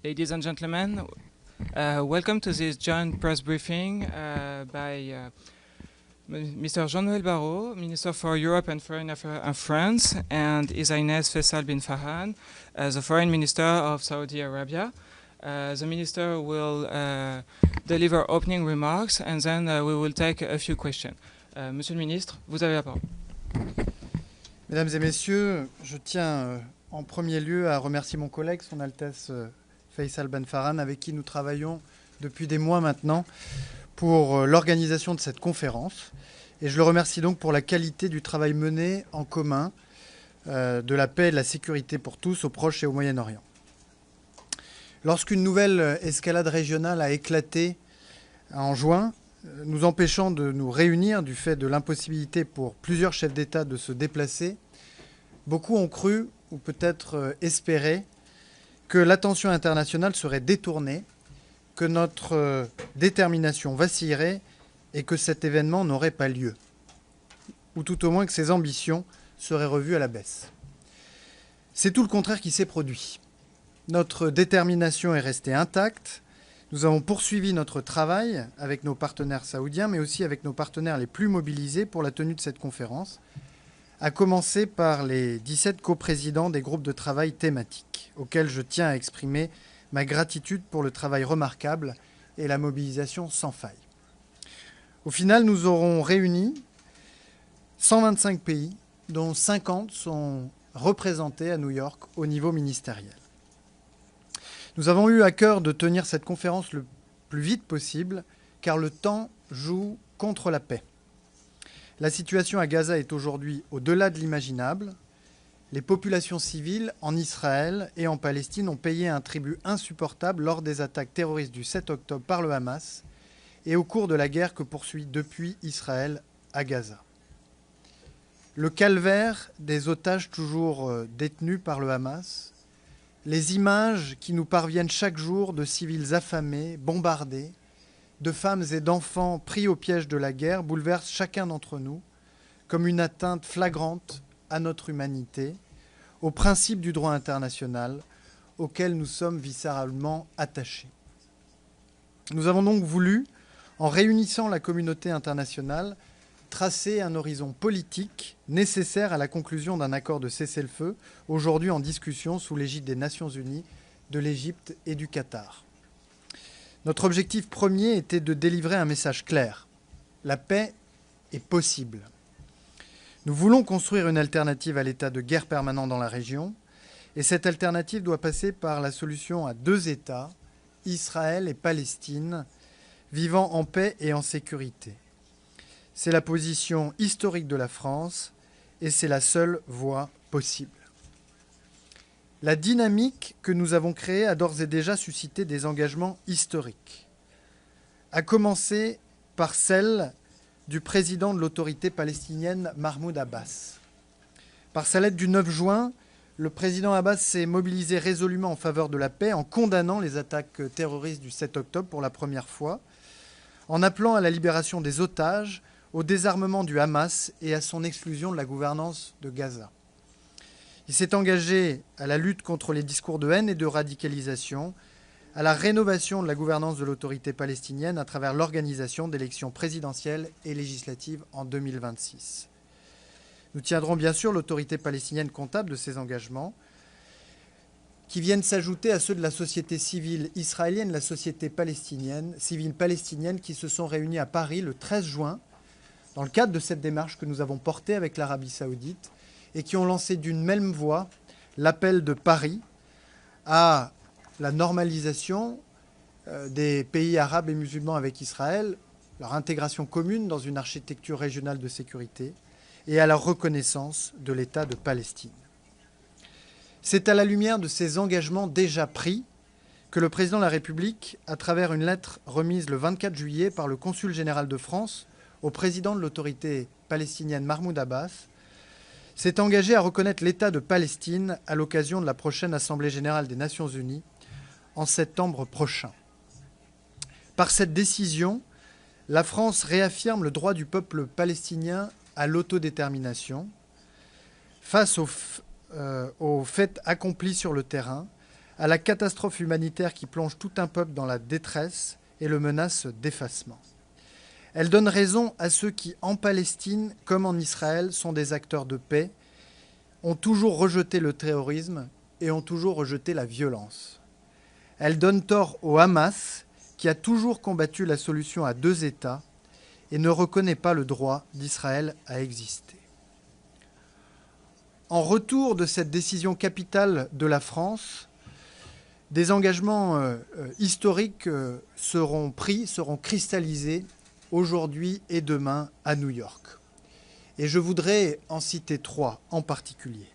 Ladies and gentlemen, welcome to this joint press briefing by Mr. Jean-Noël Barrot, Minister for Europe and Foreign Affairs and France, and His Highness Faisal bin Farhan, the Foreign Minister of Saudi Arabia. The Minister will deliver opening remarks and then we will take a few questions. Monsieur le Ministre, vous avez la parole. Mesdames et Messieurs, je tiens en premier lieu à remercier mon collègue, Son Altesse Faisal bin Farhan, avec qui nous travaillons depuis des mois maintenant pour l'organisation de cette conférence. Et je le remercie donc pour la qualité du travail mené en commun de la paix et de la sécurité pour tous au Proche et au Moyen-Orient. Lorsqu'une nouvelle escalade régionale a éclaté en juin, nous empêchant de nous réunir du fait de l'impossibilité pour plusieurs chefs d'État de se déplacer, beaucoup ont cru, ou peut-être espéré, que l'attention internationale serait détournée, que notre détermination vacillerait et que cet événement n'aurait pas lieu, ou tout au moins que ses ambitions seraient revues à la baisse. C'est tout le contraire qui s'est produit. Notre détermination est restée intacte. Nous avons poursuivi notre travail avec nos partenaires saoudiens, mais aussi avec nos partenaires les plus mobilisés pour la tenue de cette conférence, à commencer par les 17 coprésidents des groupes de travail thématiques, auxquels je tiens à exprimer ma gratitude pour le travail remarquable et la mobilisation sans faille. Au final, nous aurons réuni 125 pays, dont 50 sont représentés à New York au niveau ministériel. Nous avons eu à cœur de tenir cette conférence le plus vite possible, car le temps joue contre la paix. La situation à Gaza est aujourd'hui au-delà de l'imaginable. Les populations civiles en Israël et en Palestine ont payé un tribut insupportable lors des attaques terroristes du 7 octobre par le Hamas et au cours de la guerre que poursuit depuis Israël à Gaza. Le calvaire des otages toujours détenus par le Hamas, les images qui nous parviennent chaque jour de civils affamés, bombardés, de femmes et d'enfants pris au piège de la guerre bouleversent chacun d'entre nous comme une atteinte flagrante à notre humanité, aux principes du droit international auxquels nous sommes viscéralement attachés. Nous avons donc voulu, en réunissant la communauté internationale, tracer un horizon politique nécessaire à la conclusion d'un accord de cessez-le-feu, aujourd'hui en discussion sous l'égide des Nations Unies, de l'Égypte et du Qatar. Notre objectif premier était de délivrer un message clair. La paix est possible. Nous voulons construire une alternative à l'état de guerre permanent dans la région, et cette alternative doit passer par la solution à deux États, Israël et Palestine, vivant en paix et en sécurité. C'est la position historique de la France, et c'est la seule voie possible. La dynamique que nous avons créée a d'ores et déjà suscité des engagements historiques, à commencer par celle du président de l'autorité palestinienne Mahmoud Abbas. Par sa lettre du 9 juin, le président Abbas s'est mobilisé résolument en faveur de la paix en condamnant les attaques terroristes du 7 octobre pour la première fois, en appelant à la libération des otages, au désarmement du Hamas et à son exclusion de la gouvernance de Gaza. Il s'est engagé à la lutte contre les discours de haine et de radicalisation, à la rénovation de la gouvernance de l'autorité palestinienne à travers l'organisation d'élections présidentielles et législatives en 2026. Nous tiendrons bien sûr l'autorité palestinienne comptable de ces engagements, qui viennent s'ajouter à ceux de la société civile israélienne, la société civile palestinienne, qui se sont réunis à Paris le 13 juin, dans le cadre de cette démarche que nous avons portée avec l'Arabie saoudite, et qui ont lancé d'une même voix l'appel de Paris à la normalisation des pays arabes et musulmans avec Israël, leur intégration commune dans une architecture régionale de sécurité et à la reconnaissance de l'État de Palestine. C'est à la lumière de ces engagements déjà pris que le président de la République, à travers une lettre remise le 24 juillet par le consul général de France au président de l'autorité palestinienne Mahmoud Abbas, s'est engagé à reconnaître l'État de Palestine à l'occasion de la prochaine Assemblée générale des Nations unies en septembre prochain. Par cette décision, la France réaffirme le droit du peuple palestinien à l'autodétermination face aux faits accomplis sur le terrain, à la catastrophe humanitaire qui plonge tout un peuple dans la détresse et le menace d'effacement. Elle donne raison à ceux qui, en Palestine comme en Israël, sont des acteurs de paix, ont toujours rejeté le terrorisme et ont toujours rejeté la violence. Elle donne tort au Hamas, qui a toujours combattu la solution à 2 États et ne reconnaît pas le droit d'Israël à exister. En retour de cette décision capitale de la France, des engagements historiques seront pris, seront cristallisés aujourd'hui et demain à New York. Et je voudrais en citer 3 en particulier.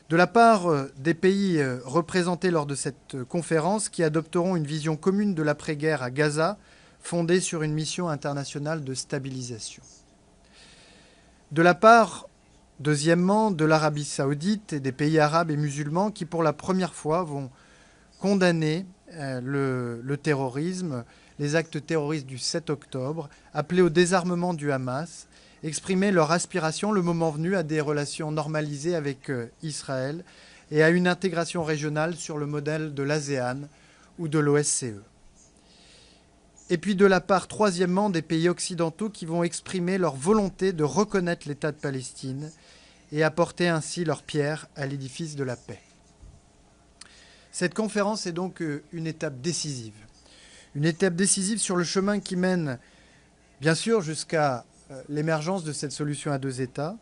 De la part des pays représentés lors de cette conférence qui adopteront une vision commune de l'après-guerre à Gaza, fondée sur une mission internationale de stabilisation. De la part, deuxièmement, de l'Arabie saoudite et des pays arabes et musulmans qui, pour la première fois, vont condamner le terrorisme, les actes terroristes du 7 octobre, appeler au désarmement du Hamas, exprimer leur aspiration, le moment venu, à des relations normalisées avec Israël et à une intégration régionale sur le modèle de l'ASEAN ou de l'OSCE. Et puis de la part, troisièmement, des pays occidentaux qui vont exprimer leur volonté de reconnaître l'État de Palestine et apporter ainsi leur pierre à l'édifice de la paix. Cette conférence est donc une étape décisive. Une étape décisive sur le chemin qui mène, bien sûr, jusqu'à l'émergence de cette solution à 2 États,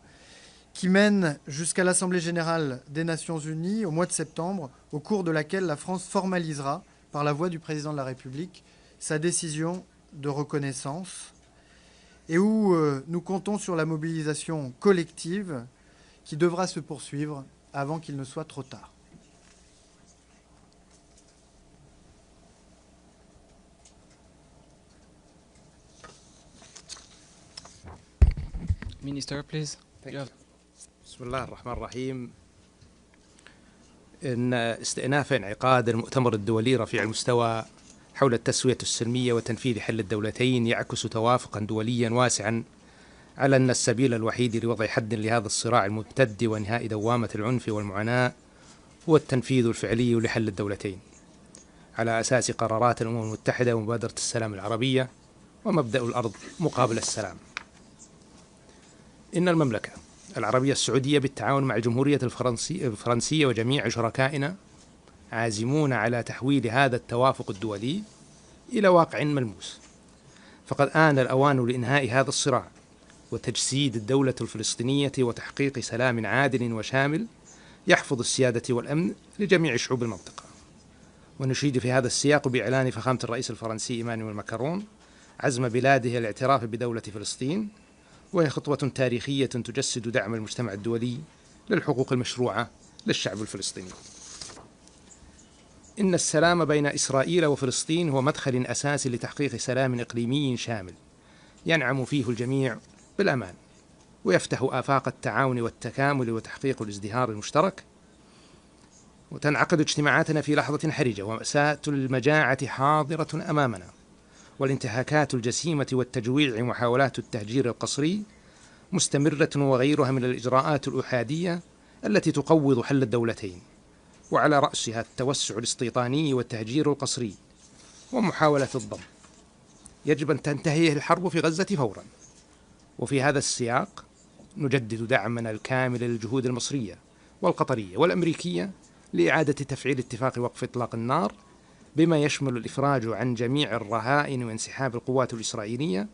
qui mène jusqu'à l'Assemblée générale des Nations unies au mois de septembre, au cours de laquelle la France formalisera, par la voix du président de la République, sa décision de reconnaissance, et où nous comptons sur la mobilisation collective qui devra se poursuivre avant qu'il ne soit trop tard. Minister, please. بسم الله الرحمن الرحيم. إن استئناف انعقاد المؤتمر الدولي رفيع المستوى حول التسوية السلمية وتنفيذ حل الدولتين يعكس توافقا دوليا واسعا على أن السبيل الوحيد لوضع حد لهذا الصراع الممتد وإنهاء دوامة العنف والمعاناة هو التنفيذ الفعلي لحل الدولتين على أساس قرارات الأمم المتحدة ومبادرة السلام العربية ومبدأ الأرض مقابل السلام. إن المملكة العربية السعودية بالتعاون مع الجمهورية الفرنسية وجميع شركائنا عازمون على تحويل هذا التوافق الدولي إلى واقع ملموس، فقد آن الأوان لإنهاء هذا الصراع وتجسيد الدولة الفلسطينية وتحقيق سلام عادل وشامل يحفظ السيادة والأمن لجميع شعوب المنطقة. ونشيد في هذا السياق بإعلان فخامة الرئيس الفرنسي إيمانويل ماكرون عزم بلاده الاعتراف بدولة فلسطين، وهي خطوة تاريخية تجسد دعم المجتمع الدولي للحقوق المشروعة للشعب الفلسطيني. إن السلام بين إسرائيل وفلسطين هو مدخل أساسي لتحقيق سلام إقليمي شامل ينعم فيه الجميع بالأمان، ويفتح آفاق التعاون والتكامل وتحقيق الازدهار المشترك. وتنعقد اجتماعاتنا في لحظة حرجة ومأساة المجاعة حاضرة أمامنا، والانتهاكات الجسيمة والتجويع ومحاولات التهجير القسري مستمرة، وغيرها من الإجراءات الأحادية التي تقوض حل الدولتين، وعلى رأسها التوسع الاستيطاني والتهجير القسري ومحاولة الضم. يجب أن تنتهي الحرب في غزة فورا. وفي هذا السياق نجدد دعمنا الكامل للجهود المصرية والقطرية والأمريكية لإعادة تفعيل اتفاق وقف إطلاق النار، بما يشمل الإفراج عن جميع الرهائن وانسحاب القوات الإسرائيلية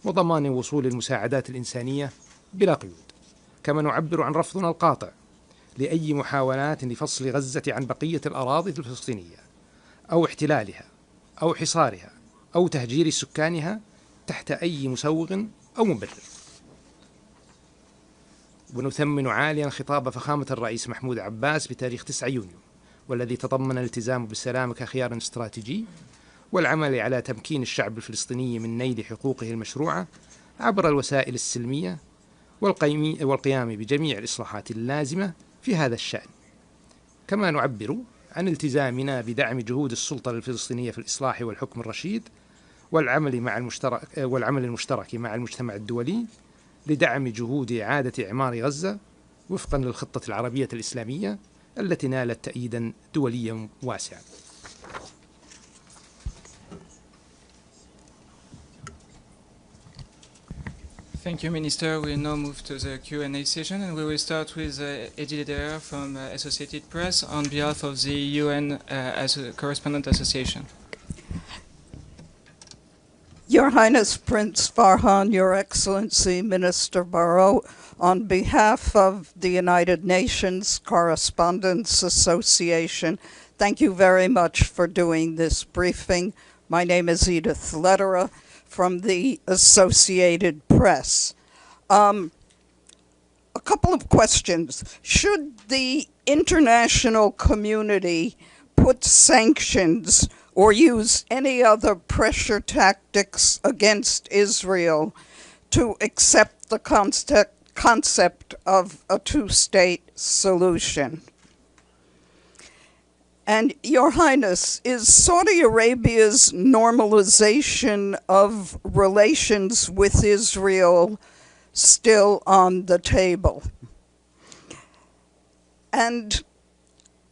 وضمان وصول المساعدات الإنسانية بلا قيود. كما نعبر عن رفضنا القاطع لأي محاولات لفصل غزة عن بقية الأراضي الفلسطينية أو احتلالها أو حصارها أو تهجير سكانها تحت أي مسوغ أو مبرر. ونثمن عاليا خطاب فخامة الرئيس محمود عباس بتاريخ 9 يونيو، والذي تضمن الالتزام بالسلام كخيار استراتيجي والعمل على تمكين الشعب الفلسطيني من نيل حقوقه المشروعة عبر الوسائل السلمية والقيام بجميع الإصلاحات اللازمة في هذا الشأن. كما نعبر عن التزامنا بدعم جهود السلطة الفلسطينية في الإصلاح والحكم الرشيد والعمل المشترك مع المجتمع الدولي لدعم جهود إعادة إعمار غزة وفقا للخطة العربية الإسلامية التي نالت تأييدا دوليا واسعا. Thank you, Minister. We'll now move to the Q&A session, and we will start with Eddie Lederer from Associated Press on behalf of the UN Correspondent Association. Your Highness Prince Farhan, Your Excellency Minister Barrow, on behalf of the United Nations Correspondents Association, thank you very much for doing this briefing. My name is Edith Lederer from the Associated Press. A couple of questions. Should the international community put sanctions or use any other pressure tactics against Israel to accept the concept of a two-state solution? And Your Highness, is Saudi Arabia's normalization of relations with Israel still on the table? And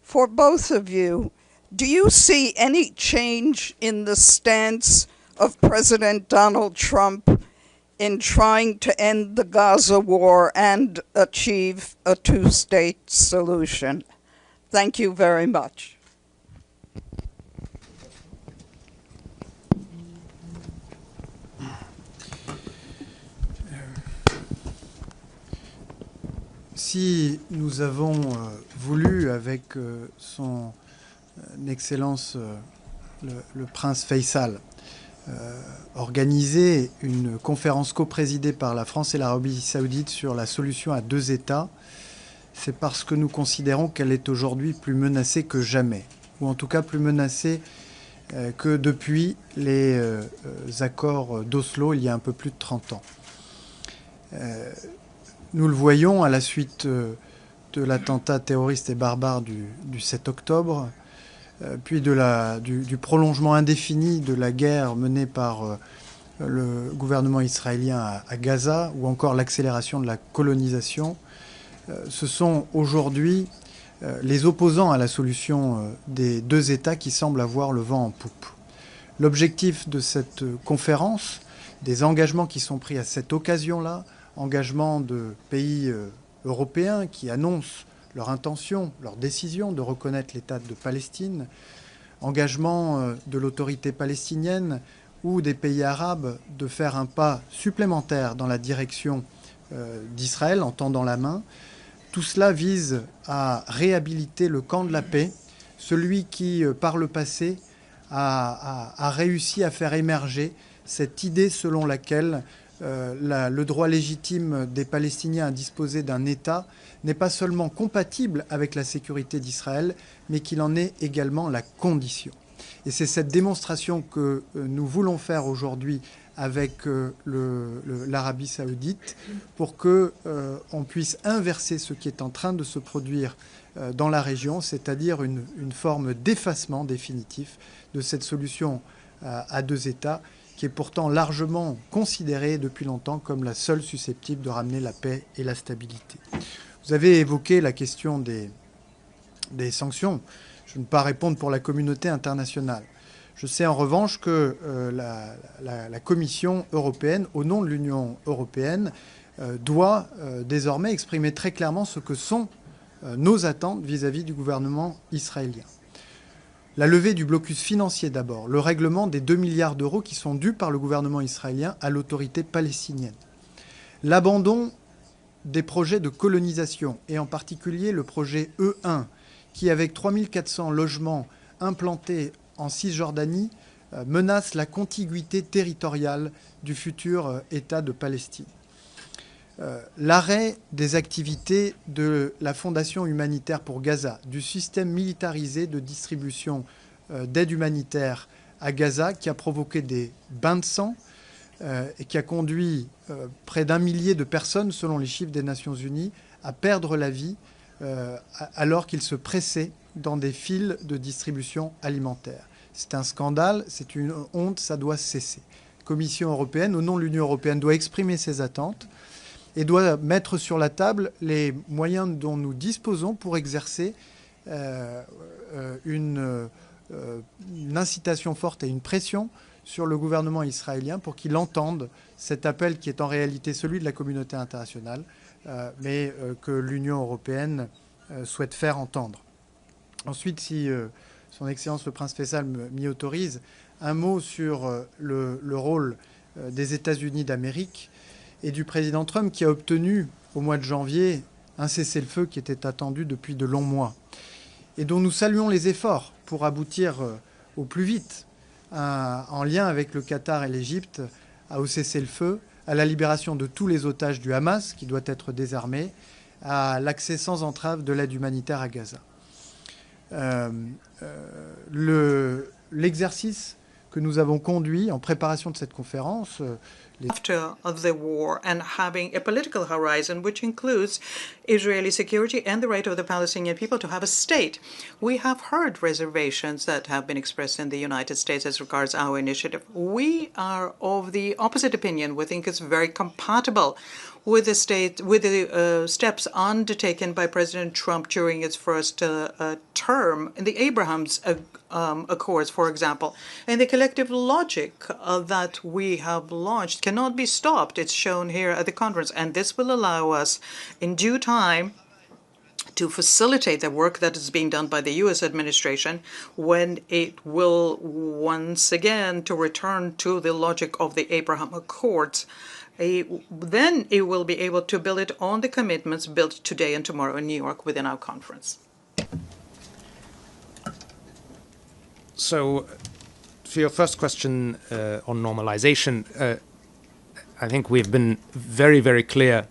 for both of you, do you see any change in the stance of President Donald Trump in trying to end the Gaza war and achieve a two-state solution? Thank you very much. Si nous avons voulu, avec son Excellence le prince Faisal, organiser une conférence coprésidée par la France et l'Arabie saoudite sur la solution à deux États, c'est parce que nous considérons qu'elle est aujourd'hui plus menacée que jamais, ou en tout cas plus menacée que depuis les accords d'Oslo il y a un peu plus de 30 ans. Nous le voyons à la suite de l'attentat terroriste et barbare du 7 octobre, puis du prolongement indéfini de la guerre menée par le gouvernement israélien à Gaza, ou encore l'accélération de la colonisation. Ce sont aujourd'hui les opposants à la solution des deux États qui semblent avoir le vent en poupe. L'objectif de cette conférence, des engagements qui sont pris à cette occasion-là, engagements de pays européens qui annoncent leur intention, leur décision de reconnaître l'État de Palestine, engagement de l'autorité palestinienne ou des pays arabes de faire un pas supplémentaire dans la direction d'Israël en tendant la main. Tout cela vise à réhabiliter le camp de la paix, celui qui, par le passé, a réussi à faire émerger cette idée selon laquelle le droit légitime des Palestiniens à disposer d'un État n'est pas seulement compatible avec la sécurité d'Israël, mais qu'il en est également la condition. Et c'est cette démonstration que nous voulons faire aujourd'hui avec l'Arabie saoudite pour qu'on puisse inverser ce qui est en train de se produire dans la région, c'est-à-dire une forme d'effacement définitif de cette solution à deux États, qui est pourtant largement considérée depuis longtemps comme la seule susceptible de ramener la paix et la stabilité. Vous avez évoqué la question des sanctions. Je ne peux pas répondre pour la communauté internationale. Je sais en revanche que la Commission européenne, au nom de l'Union européenne, doit désormais exprimer très clairement ce que sont nos attentes vis-à-vis du gouvernement israélien. La levée du blocus financier d'abord, le règlement des 2 milliards d'euros qui sont dus par le gouvernement israélien à l'autorité palestinienne. L'abandon des projets de colonisation, et en particulier le projet E1, qui avec 3400 logements implantés en Cisjordanie, menace la contiguïté territoriale du futur État de Palestine. L'arrêt des activités de la Fondation humanitaire pour Gaza, du système militarisé de distribution d'aide humanitaire à Gaza, qui a provoqué des bains de sang et qui a conduit près d'1 millier de personnes, selon les chiffres des Nations Unies, à perdre la vie alors qu'ils se pressaient dans des files de distribution alimentaire. C'est un scandale, c'est une honte, ça doit cesser. La Commission européenne, au nom de l'Union européenne, doit exprimer ses attentes et doit mettre sur la table les moyens dont nous disposons pour exercer une incitation forte et une pression sur le gouvernement israélien pour qu'il entende cet appel qui est en réalité celui de la communauté internationale, mais que l'Union européenne souhaite faire entendre. Ensuite, si Son Excellence le Prince Faisal m'y autorise, un mot sur le rôle des États-Unis d'Amérique et du président Trump qui a obtenu au mois de janvier un cessez-le-feu qui était attendu depuis de longs mois et dont nous saluons les efforts pour aboutir au plus vite en lien avec le Qatar et l'Égypte au cessez-le-feu, à la libération de tous les otages du Hamas qui doit être désarmé, à l'accès sans entrave de l'aide humanitaire à Gaza. L'exercice que nous avons conduit en préparation de cette conférence after the war and having a political horizon which includes Israeli security and the right of the Palestinian people to have a state. We have heard reservations that have been expressed in the United States as regards our initiative. We are of the opposite opinion. We think it's very compatible with the steps undertaken by President Trump during his first term in the Abrahams Accords, for example. And the collective logic that we have launched cannot be stopped. It's shown here at the conference. And this will allow us, in due time, to facilitate the work that is being done by the U.S. administration when it will once again to return to the logic of the Abraham Accords. Then it will be able to build it on the commitments built today and tomorrow in New York within our conference. So, for your first question on normalization, I think we've been very, very clear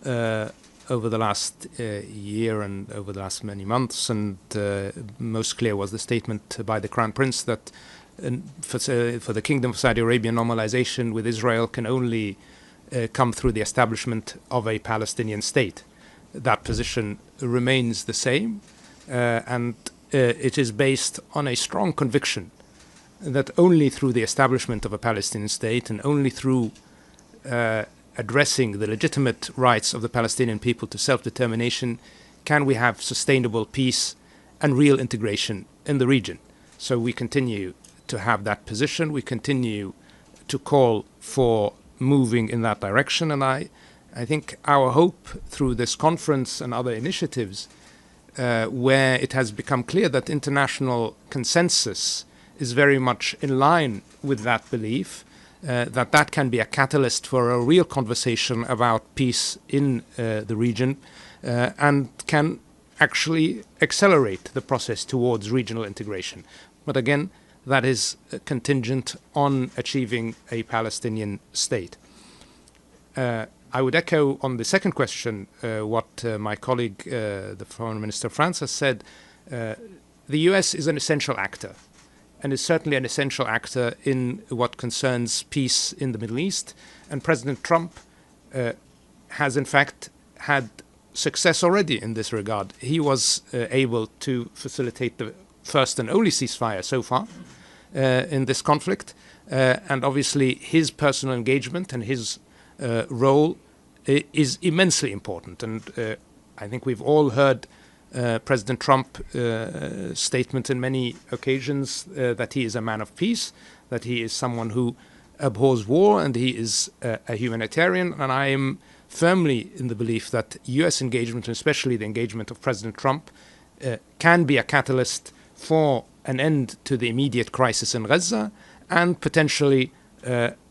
over the last year and over the last many months, and most clear was the statement by the Crown Prince that for the Kingdom of Saudi Arabia, normalization with Israel can only come through the establishment of a Palestinian state. That position remains the same, and it is based on a strong conviction that only through the establishment of a Palestinian state and only through addressing the legitimate rights of the Palestinian people to self-determination can we have sustainable peace and real integration in the region. So we continue to have that position. We continue to call for moving in that direction. And I think our hope through this conference and other initiatives where it has become clear that international consensus is very much in line with that belief, that can be a catalyst for a real conversation about peace in the region and can actually accelerate the process towards regional integration. But again, that is contingent on achieving a Palestinian state. I would echo on the second question what my colleague, the Foreign Minister of France, has said. The US is an essential actor, and is certainly an essential actor in what concerns peace in the Middle East. And President Trump has in fact had success already in this regard. He was able to facilitate the first and only ceasefire so far in this conflict. And obviously his personal engagement and his role is immensely important. And I think we've all heard President Trump statement in many occasions that he is a man of peace, that he is someone who abhors war, and he is a humanitarian. And I am firmly in the belief that US engagement, and especially the engagement of President Trump, can be a catalyst for an end to the immediate crisis in Gaza and potentially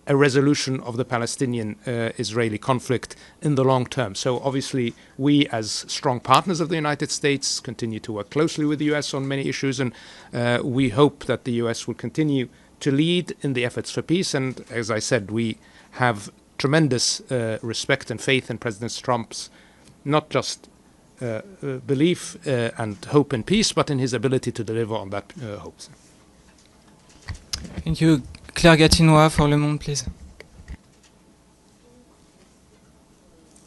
a resolution of the Palestinian-Israeli conflict in the long term. So obviously we, as strong partners of the United States, continue to work closely with the US on many issues, and we hope that the US will continue to lead in the efforts for peace. And as I said, we have tremendous respect and faith in President Trump's not just belief and hope in peace, but in his ability to deliver on that hopes. Thank you. Claire Gatinois for Le Monde, please.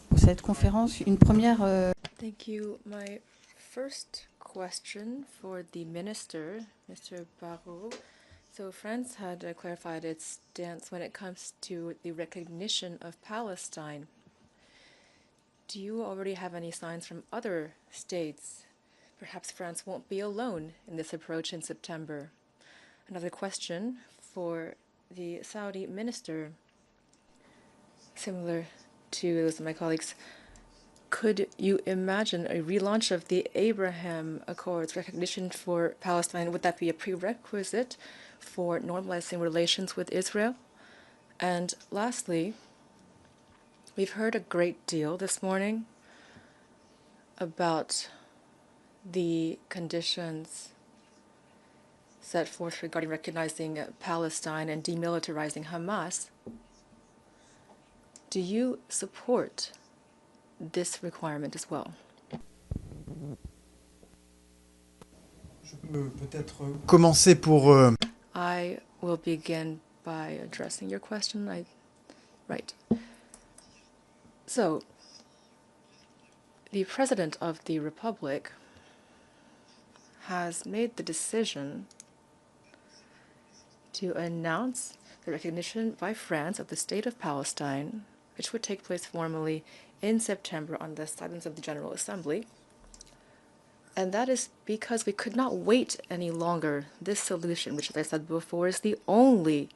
Pour cette conférence, une première. Thank you. My first question for the minister, Mr. Barrot. So France had clarified its stance when it comes to the recognition of Palestine. Do you already have any signs from other states perhaps France won't be alone in this approach in September. Another question for the Saudi minister, similar to those of my colleagues. Could you imagine a relaunch of the Abraham Accords recognition for Palestine? Would that be a prerequisite for normalizing relations with Israel? And lastly, we've heard a great deal this morning about the conditions set forth regarding recognizing Palestine and demilitarizing Hamas. Do you support this requirement as well? Commencer pour I will begin by addressing your question. Right. So, the President of the Republic has made the decision to announce the recognition by France of the State of Palestine, which would take place formally in September on the silence of the General Assembly. And that is because we could not wait any longer. This solution, which, as I said before, is the only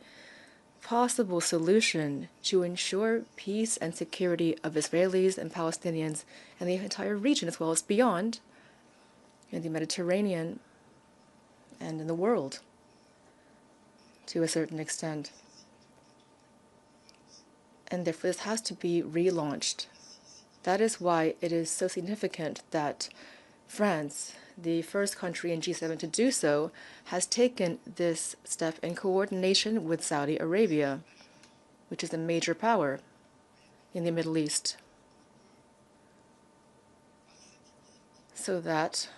possible solution to ensure peace and security of Israelis and Palestinians and the entire region, as well as beyond, in the Mediterranean and in the world, to a certain extent. And therefore, this has to be relaunched. That is why it is so significant that France, the first country in G7 to do so, has taken this step in coordination with Saudi Arabia, which is a major power in the Middle East, so that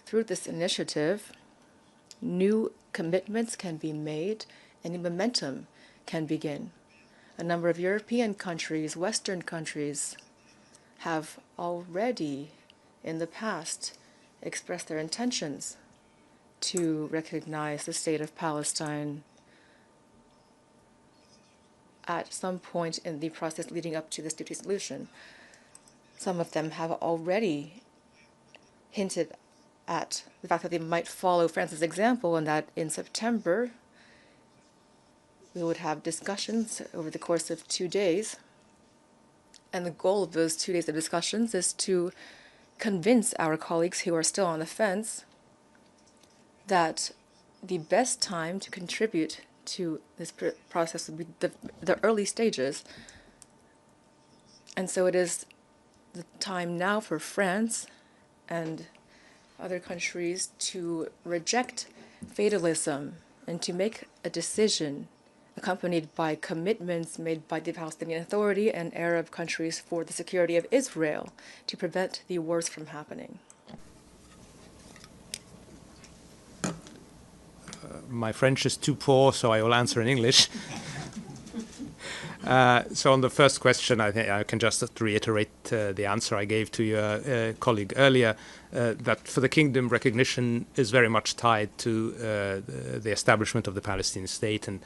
through this initiative, new commitments can be made and new momentum can begin. A number of European countries, Western countries, have already in the past expressed their intentions to recognize the State of Palestine at some point in the process leading up to this two-state solution. Some of them have already hinted at the fact that they might follow France's example, and that in September we would have discussions over the course of 2 days. And the goal of those 2 days of discussions is to convince our colleagues who are still on the fence that the best time to contribute to this process would be the early stages. And so it is the time now for France and other countries to reject fatalism and to make a decision accompanied by commitments made by the Palestinian Authority and Arab countries for the security of Israel to prevent the worst from happening. My French is too poor, so I will answer in English. So on the first question, I think I can just reiterate the answer I gave to your colleague earlier, that for the kingdom, recognition is very much tied to the establishment of the Palestinian state, and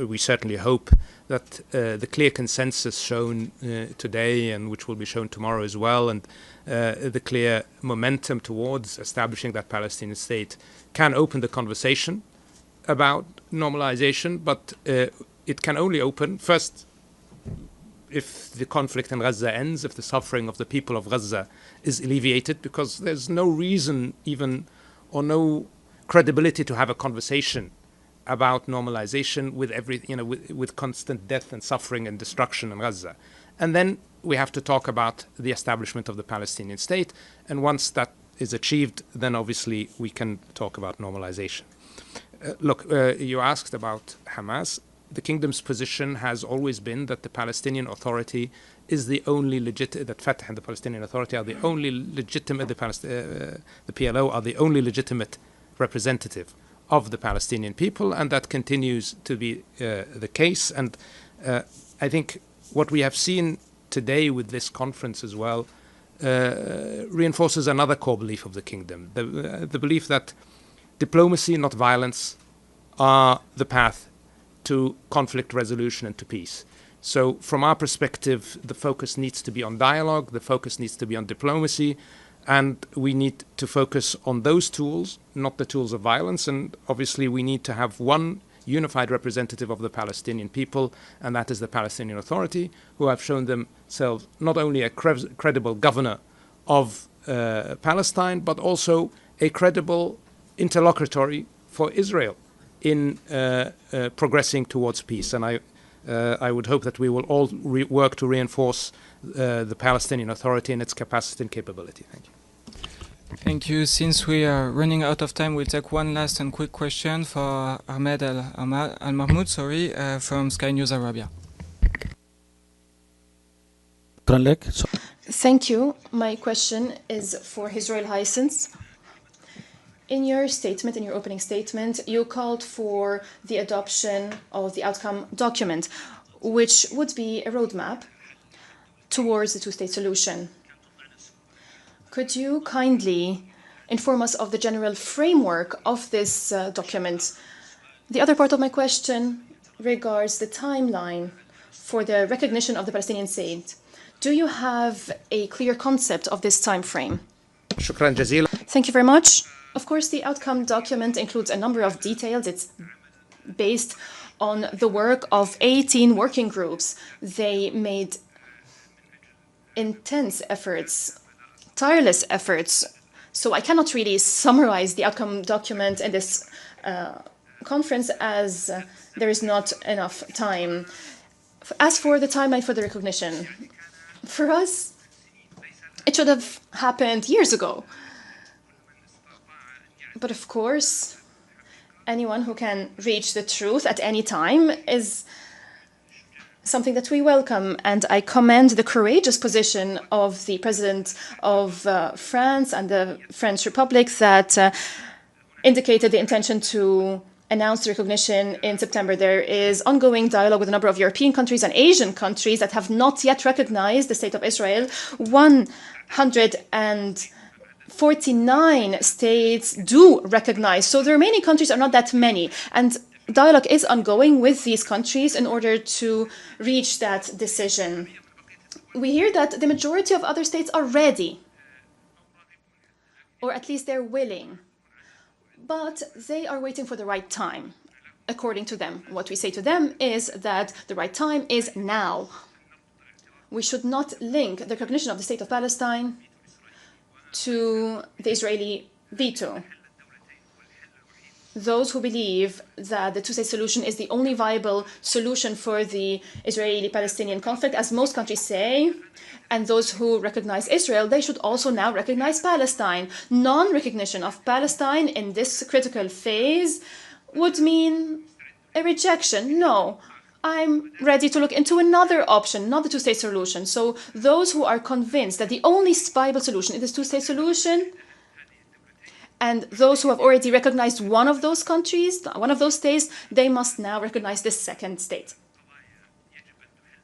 we certainly hope that the clear consensus shown today, and which will be shown tomorrow as well, and the clear momentum towards establishing that Palestinian state can open the conversation about normalization, but it can only open, first, if the conflict in Gaza ends, if the suffering of the people of Gaza is alleviated, because there's no reason even, or no credibility to have a conversation about normalization with with constant death and suffering and destruction in Gaza. And then we have to talk about the establishment of the Palestinian state. And once that is achieved, then obviously we can talk about normalization. Look, you asked about Hamas. The kingdom's position has always been that the Palestinian Authority is the only legitimate, that Fatah and the Palestinian Authority are the only legitimate, the PLO are the only legitimate representative of the Palestinian people, and that continues to be the case. And I think what we have seen today with this conference as well reinforces another core belief of the kingdom, the belief that diplomacy, not violence, are the path to conflict resolution and to peace. So from our perspective, the focus needs to be on dialogue, the focus needs to be on diplomacy, And we need to focus on those tools, not the tools of violence. And obviously we need to have one unified representative of the Palestinian people, and that is the Palestinian Authority, who have shown themselves not only a credible governor of Palestine, but also a credible interlocutory for Israel in progressing towards peace. And I would hope that we will all work to reinforce the Palestinian Authority and its capacity and capability. Thank you. Thank you. Since we are running out of time, we'll take one last and quick question for Ahmed Al-Mahmoud, from Sky News Arabia. Thank you. My question is for His Royal Highness. In your statement, in your opening statement, you called for the adoption of the outcome document, which would be a roadmap towards the two-state solution. Could you kindly inform us of the general framework of this document? The other part of my question regards the timeline for the recognition of the Palestinian state. Do you have a clear concept of this time frame? Thank you very much. Of course, the outcome document includes a number of details. It's based on the work of 18 working groups. They made intense efforts, tireless efforts. So I cannot really summarize the outcome document in this conference, as there is not enough time. As for the timeline for the recognition, for us, it should have happened years ago. But of course, anyone who can reach the truth at any time is something that we welcome. And I commend the courageous position of the President of France and the French Republic that indicated the intention to announce the recognition in September. There is ongoing dialogue with a number of European countries and Asian countries that have not yet recognized the State of Israel. 149 states do recognize. So the remaining countries are not that many. And dialogue is ongoing with these countries in order to reach that decision. We hear that the majority of other states are ready, or at least they're willing. But they are waiting for the right time, according to them. What we say to them is that the right time is now. We should not link the recognition of the State of Palestine to the Israeli veto. Those who believe that the two-state solution is the only viable solution for the Israeli-Palestinian conflict, as most countries say, and those who recognize Israel, they should also now recognize Palestine. Non-recognition of Palestine in this critical phase would mean a rejection. No, I'm ready to look into another option, not the two-state solution. So those who are convinced that the only viable solution is the two-state solution, and those who have already recognized one of those countries, one of those states, they must now recognize the second state.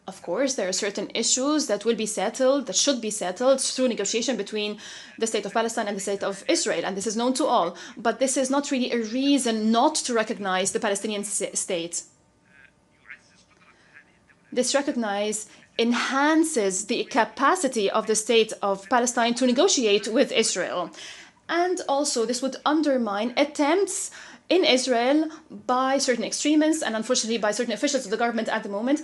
Of course, there are certain issues that will be settled, that should be settled through negotiation between the State of Palestine and the State of Israel, and this is known to all. But this is not really a reason not to recognize the Palestinian state. This recognize enhances the capacity of the State of Palestine to negotiate with Israel. And also, this would undermine attempts in Israel by certain extremists and unfortunately by certain officials of the government at the moment,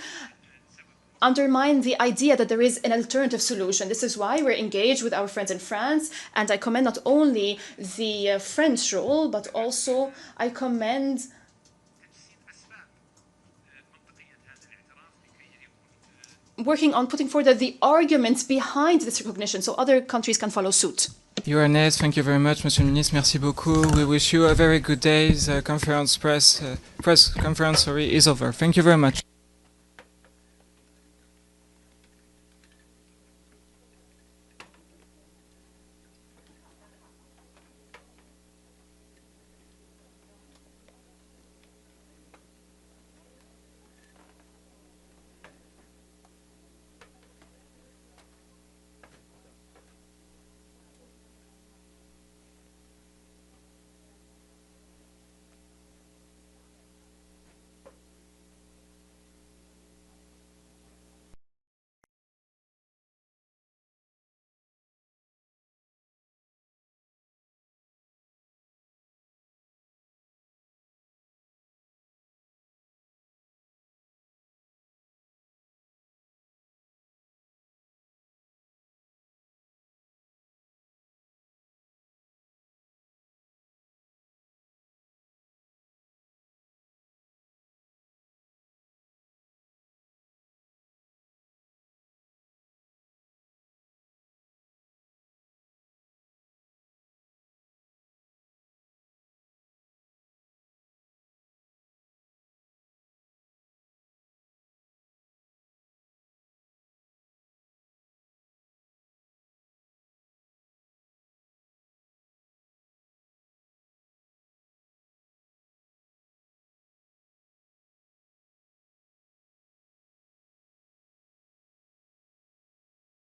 undermine the idea that there is an alternative solution. This is why we're engaged with our friends in France, and I commend not only the French role, but also I commend working on putting forward the arguments behind this recognition so other countries can follow suit. Your Highness, thank you very much, Monsieur le Ministre. Merci beaucoup. We wish you a very good day. The press conference is over. Thank you very much.